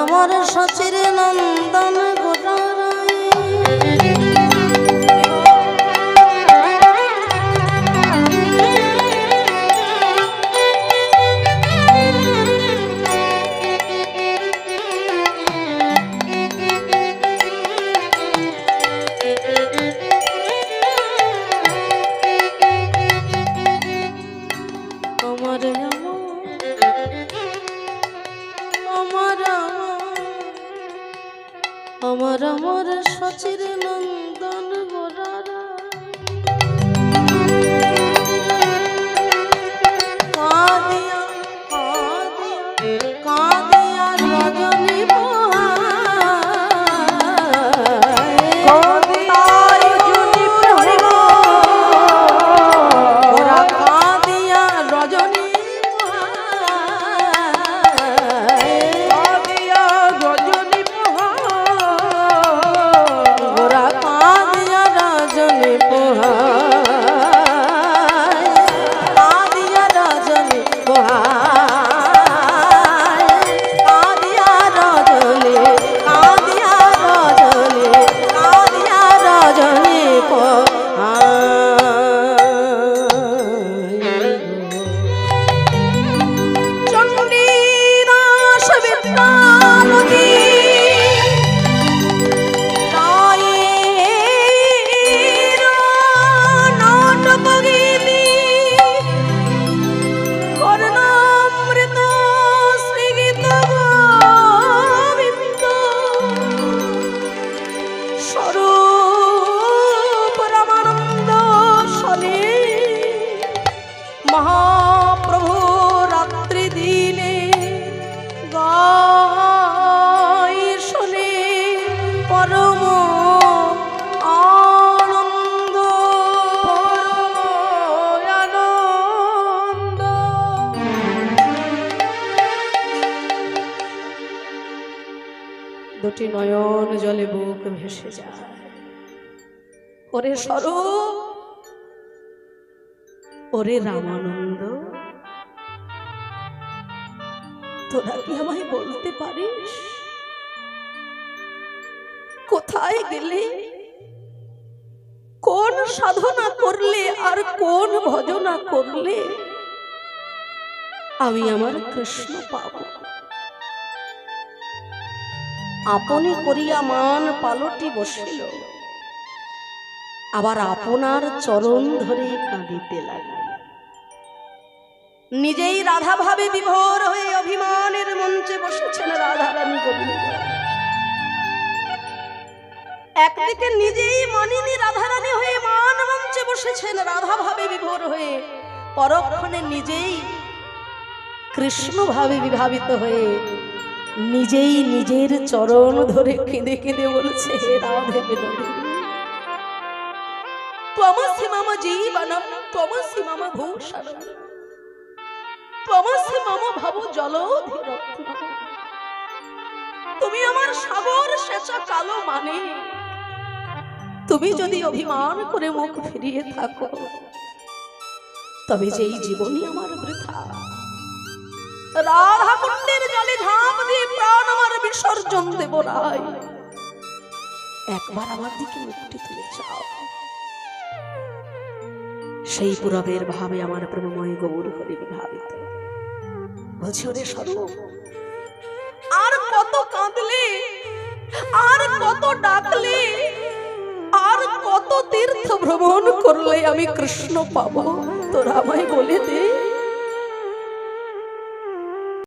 আমার সচির নন্দন গোটারাই আমার সচির নন্দন গোরারা কাঁদিয়া কাঁদিয়া রজনী মহাপ্রভু রাত্রি দিনে গাই শুনে পরম আনন্দ আনন্দ দুটি নয়ন জলে বুক ভেসে যায় ওরে স্বরূপ ওরে রামানন্দ তোরা কি আমায় বলতে পারিস কোথায় গেলে কোন সাধনা করলে আর কোন ভজনা করলে আমি আমার কৃষ্ণ পাব আপনি করিয়া মান পালটি বসিল আবার আপনার চরণ ধরে কাঁদিতে লাগল নিজেই রাধা ভাবে বিভোর হয়ে অভিমানের মঞ্চে বসেছেন রাধারানী গোবিন্দ একদিকে নিজেই মানিনী রাধারানী হয়ে মান মঞ্চে বসেছেন রাধা ভাবে বিভোর হয়ে পরক্ষণে নিজেই কৃষ্ণ ভাবে বিভাবিত হয়ে নিজেই নিজের চরণ ধরে কেঁদে কেঁদে বলছে হে রাধে বিনোদিনী त्वमसि मम जीवनम त्वमसि मम भूषणम त्वमसि मम भव जलोधि रत्नम তুমি আমার সাগর সেচা কালো মানে, তুমি যদি অভিমান করে মুখ ফিরিয়ে থাকো, তবে যেই জীবনই আমার বৃথা। রাধা কুণ্ডের জলে ঝাঁপ দিয়ে প্রাণ আমার বিসর্জন দেব রাই, একবার আমার দিকে মুখটি তুলে চাও। সেই পুরবের ভাবে আমার প্রেমময় গৌর হরি বিভাবিত। বলছি ওরে স্বরূপ, আর কত কাঁদলে, আর কত ডাকলে, আর কত তীর্থ ভ্রমণ করলে আমি কৃষ্ণ পাবো? তোরা আমায় বলে দে।